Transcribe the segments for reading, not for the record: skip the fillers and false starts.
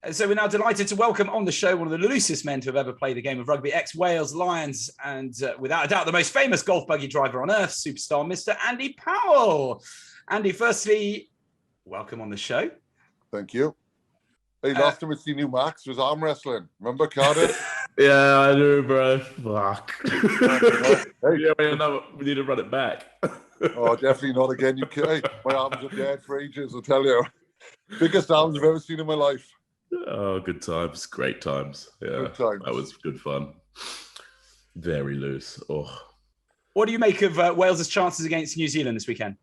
So we're now delighted to welcome on the show one of the loosest men to have ever played a game of rugby, ex-Wales Lions, and without a doubt, the most famous golf buggy driver on earth, superstar Mr. Andy Powell. Andy, firstly, welcome on the show. Thank you. Hey, last time we seen you, Max, was arm wrestling. Remember, Cardiff? Yeah, I do, bro. Fuck. Hey. Yeah, we need to run it back. Oh, definitely not again. Hey, my arms are dead for ages, I'll tell you. Biggest arms I've ever seen in my life. Oh, good times. Great times. Yeah, good times. That was good fun. Very loose. Oh. What do you make of Wales' chances against New Zealand this weekend?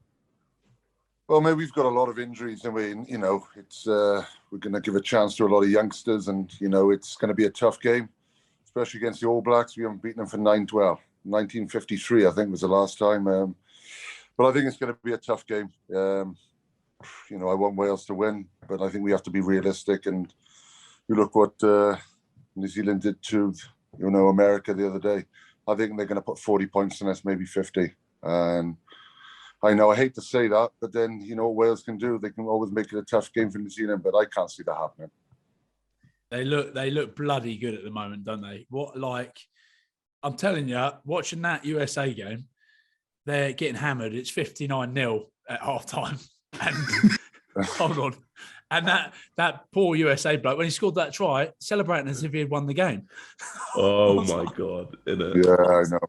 Well, maybe we've got a lot of injuries, and it's we're going to give a chance to a lot of youngsters, and it's going to be a tough game, especially against the All Blacks. We haven't beaten them for 1953, I think, was the last time. But I think it's going to be a tough game. I want Wales to win, but I think we have to be realistic. And you look what New Zealand did to, America the other day. I think they're going to put 40 points in us, maybe 50. And I know I hate to say that, but then what Wales can do. They can always make it a tough game for New Zealand, but I can't see that happening. They look bloody good at the moment, don't they? I'm telling you, watching that USA game, they're getting hammered. It's 59-0 at halftime. And hold on. And that poor USA bloke, when he scored that try, celebrating as if he had won the game. Oh my God. Yeah, I know.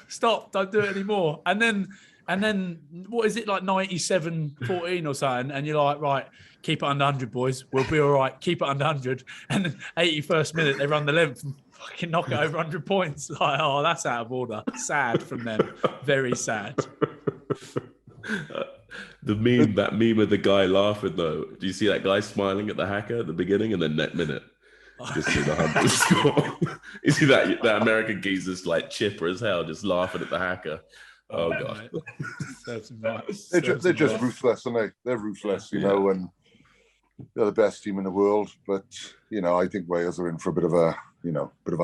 Stop, don't do it anymore. And then what is it, like 97-14 or something? And you're like, right, keep it under 100, boys. We'll be all right. Keep it under 100. And then 81st minute, they run the length and fucking knock it over 100 points. Like, oh, that's out of order. Sad from them. Very sad. That meme of the guy laughing though. Do you see that guy smiling at the hacker at the beginning, and then that minute just see the 100 score? You see that American geezer's like chipper as hell, just laughing at the hacker. Oh God, they're just ruthless, aren't they? They're ruthless, and they're the best team in the world. But I think Wales are in for a bit of a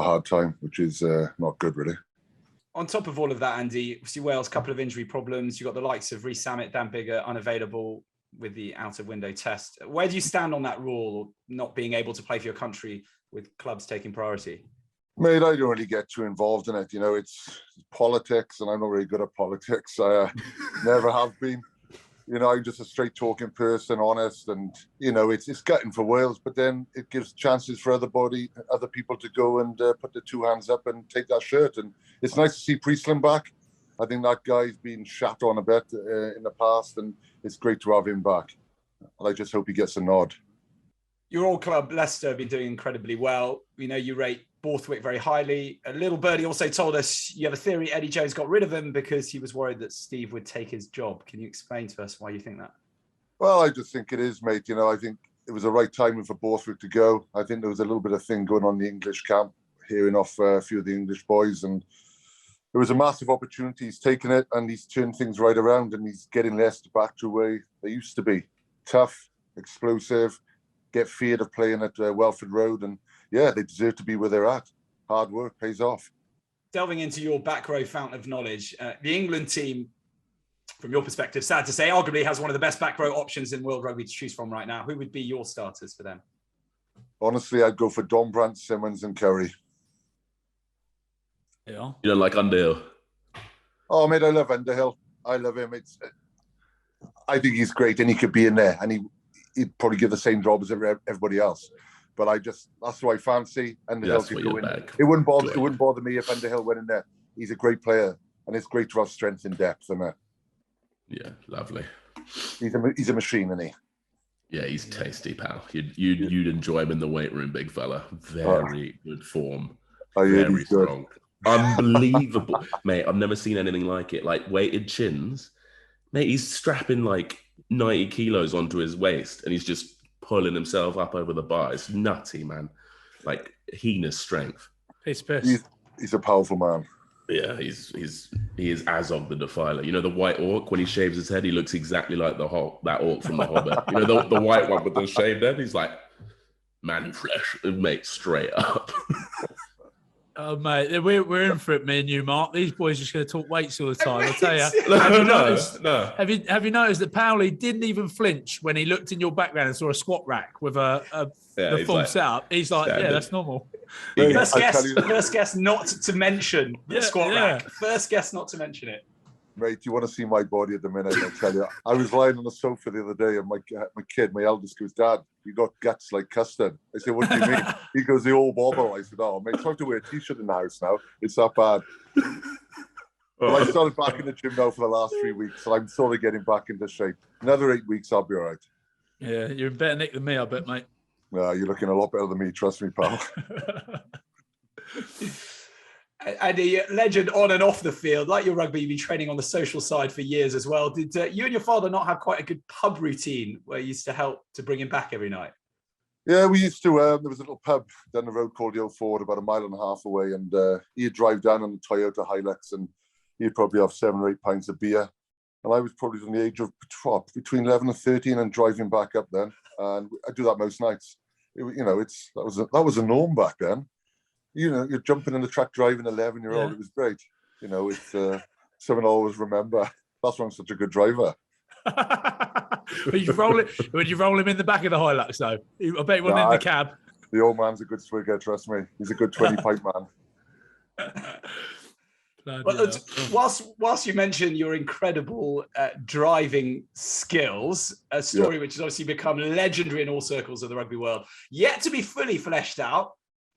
hard time, which is not good, really. On top of all of that, Andy, see Wales, couple of injury problems. You've got the likes of Rhys Sammet, Dan Biggar, unavailable with the out-of-window test. Where do you stand on that rule, not being able to play for your country with clubs taking priority? Mate, I don't really get too involved in it. It's politics, and I'm not really good at politics. I never have been. I'm just a straight-talking person, honest, and, it's gutting for Wales, but then it gives chances for other people to go and put their two hands up and take that shirt. And it's nice to see Priestland back. I think that guy's been shat on a bit in the past, and it's great to have him back. And I just hope he gets a nod. Your old club, Leicester, have been doing incredibly well. You rate Borthwick very highly. A little birdie also told us you have a theory Eddie Jones got rid of him because he was worried that Steve would take his job. Can you explain to us why you think that? Well, I just think it is, mate. I think it was the right timing for Borthwick to go. I think there was a little bit of thing going on in the English camp, hearing off a few of the English boys, and it was a massive opportunity. He's taken it and he's turned things right around, and he's getting Leicester back to where they used to be. Tough, explosive, get feared of playing at Welford Road, and yeah, they deserve to be where they're at. Hard work pays off. Delving into your back row fountain of knowledge, the England team, from your perspective, sad to say, arguably has one of the best back row options in world rugby to choose from right now. Who would be your starters for them? Honestly, I'd go for Dombrant, Simmons and Curry. Yeah. You don't like Underhill? Oh, mate, I love Underhill. I love him. I think he's great, and he could be in there, and he'd probably give the same job as everybody else. But that's who I fancy. Underhill could go in. It wouldn't bother me if Underhill went in there. He's a great player, and it's great to have strength and depth, isn't it? Yeah, lovely. He's a machine, isn't he? Yeah, he's tasty, pal. You'd enjoy him in the weight room, big fella. Very good form. Very strong. Good. Unbelievable. Mate, I've never seen anything like it. Like weighted chins. Mate, he's strapping like 90 kilos onto his waist, and he's just pulling himself up over the bar. It's nutty, man. Like heinous strength. He's a powerful man. Yeah, he is Azog the Defiler. The white orc, when he shaves his head, he looks exactly like that orc from The Hobbit. The white one with the shaved head. He's like, man flesh, mate, straight up. Oh, mate, we're in for it, me and you, Mark. These boys are just going to talk weights all the time. I tell you. No. Have you noticed that Powell didn't even flinch when he looked in your background and saw a squat rack with the full setup? He's like, standard. yeah, that's normal. First guest not to mention the squat rack. First guest not to mention it. Mate, you want to see my body at the minute, I tell you. I was lying on the sofa the other day and my eldest goes, Dad, you got guts like custard. I said, what do you mean? He goes, they all wobble. I said, oh, mate, so I have to wear a t-shirt in the house now. It's that bad. Well, I started back in the gym now for the last 3 weeks, so I'm sort of getting back into shape. Another 8 weeks, I'll be all right. Yeah, you're in better nick than me, I bet, mate. You're looking a lot better than me, trust me, pal. And a legend on and off the field, like your rugby, you've been training on the social side for years as well. Did you and your father not have quite a good pub routine where you used to help to bring him back every night? Yeah, we used to. There was a little pub down the road called the Old Ford, about 1.5 miles away, and he'd drive down on the Toyota Hilux, and he'd probably have 7 or 8 pints of beer. And I was probably from the age of between 11 and 13, and driving back up then. And I do that most nights. That was a norm back then. You're jumping in the truck driving 11-year-old. It was great. It's something I always remember. That's why I'm such a good driver. Would you roll him in the back of the Hilux though? I bet he wasn't in the cab. The old man's a good swigger, trust me. He's a good 20-pint man. Well, whilst you mentioned your incredible driving skills, a story which has obviously become legendary in all circles of the rugby world, yet to be fully fleshed out,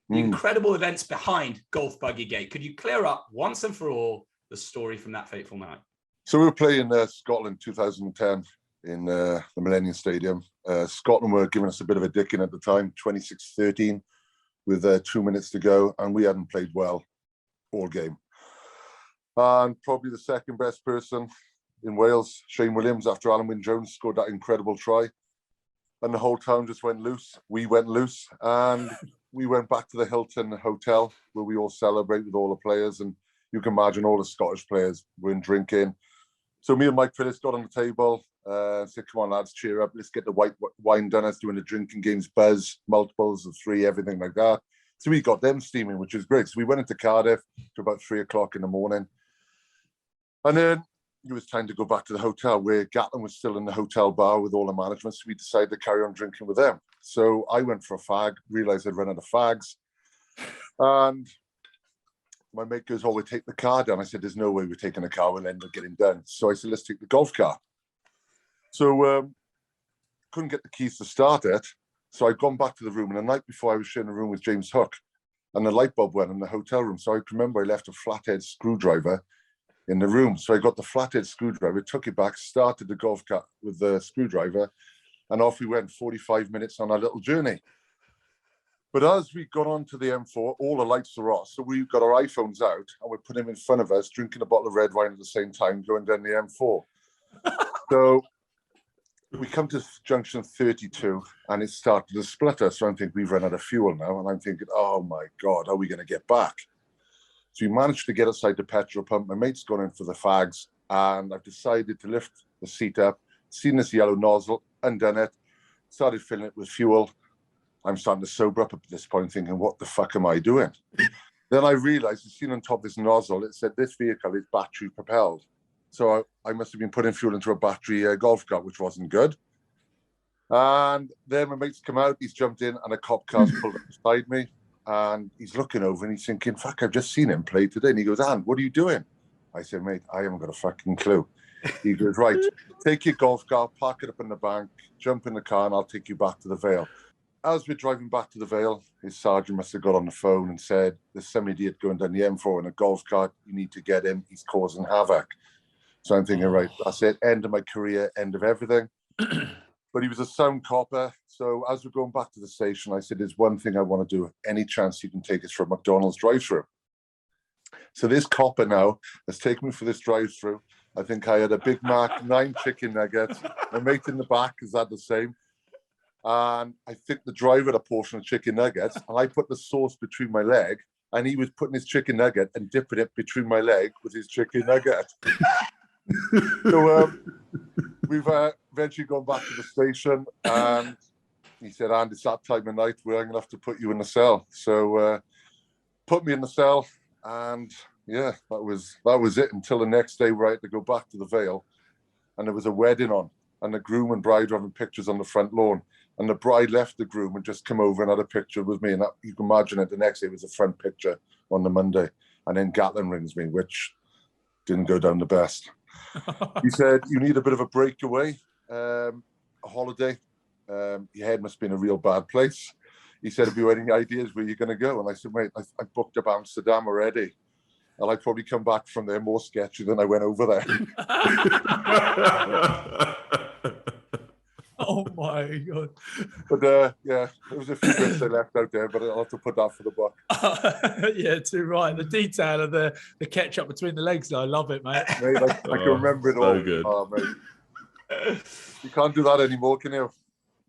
the incredible events behind Golf Buggy Gate. Could you clear up once and for all the story from that fateful night? So we were playing Scotland 2010 in the Millennium Stadium. Scotland were giving us a bit of a dicking at the time, 26-13, with 2 minutes to go, and we hadn't played well all game. And probably the second best person in Wales, Shane Williams, after Alan Wynne-Jones scored that incredible try. And the whole town just went loose. We went loose, and we went back to the Hilton Hotel where we all celebrate with all the players. And you can imagine all the Scottish players were in drinking. So me and Mike Phillips got on the table, said, come on, lads, cheer up. Let's get the white wine done. Us doing the drinking games, buzz, multiples of 3, everything like that. So we got them steaming, which is great. So we went into Cardiff to about 3 o'clock in the morning. And then it was time to go back to the hotel where Gatlin was still in the hotel bar with all the management. So we decided to carry on drinking with them. So I went for a fag, realised I'd run out of fags. And my mate goes, oh, we'll take the car down. I said, there's no way we're taking the car. We'll end up getting done. So I said, let's take the golf car. So couldn't get the keys to start it. So I'd gone back to the room. And the night before, I was sharing a room with James Hook. And the light bulb went in the hotel room. So I remember I left a flathead screwdriver in the room. So I got the flathead screwdriver, took it back, started the golf cart with the screwdriver, and off we went, 45 minutes on our little journey. But as we got onto the M4, all the lights were off. So we got our iPhones out and we put them in front of us, drinking a bottle of red wine at the same time, going down the M4. So we come to junction 32 and it started to splutter. So I'm thinking, we've run out of fuel now. And I'm thinking, oh my God, how are we going to get back? So we managed to get outside the petrol pump. My mate's gone in for the fags, and I've decided to lift the seat up, seen this yellow nozzle, undone it, started filling it with fuel. I'm starting to sober up at this point, thinking, what the fuck am I doing? Then I realized, seen on top of this nozzle, it said this vehicle is battery propelled. So I must have been putting fuel into a battery golf cart, which wasn't good. And then my mate's come out, he's jumped in, and a cop car's pulled up beside me. And he's looking over and he's thinking, fuck, I've just seen him play today. And he goes, Anne, what are you doing? I said, mate, I haven't got a fucking clue. He goes, right, take your golf cart, park it up in the bank, jump in the car, and I'll take you back to the Vale. As we're driving back to the Vale, his sergeant must have got on the phone and said, there's some idiot going down the M4 in a golf cart. You need to get him. He's causing havoc. So I'm thinking, right, that's it. End of my career, end of everything. But he was a sound copper. So as we're going back to the station, I said, there's one thing I want to do. Any chance you can take us for a McDonald's drive-through? So this copper now has taken me for this drive-through. I think I had a Big Mac, 9 chicken nuggets. My mate in the back has had the same. And I think the driver had a portion of chicken nuggets. And I put the sauce between my leg. And he was putting his chicken nugget and dipping it between my leg with his chicken nugget. So we've eventually gone back to the station, and he said, Andy, it's that time of night where I'm going to have to put you in the cell. So put me in the cell, and yeah, that was it until the next day where I had to go back to the Vale, and there was a wedding on, and the groom and bride were having pictures on the front lawn, and the bride left the groom and just come over and had a picture with me, and that, you can imagine it, the next day was a front picture on the Monday, and then Gatlin rings me, which didn't go down the best. He said, you need a bit of a breakaway, a holiday. Your head must be in a real bad place. He said, have you any ideas where you're going to go? And I said, mate, I booked up Amsterdam already. And I'd probably come back from there more sketchy than I went over there. Oh, my God. But, yeah, there was a few bits I left out there, but I'll have to put that for the book. Yeah, too right. The detail of the ketchup between the legs, though. I love it, mate. Mate, I can remember it so all. Good. Oh, mate. You can't do that anymore, can you?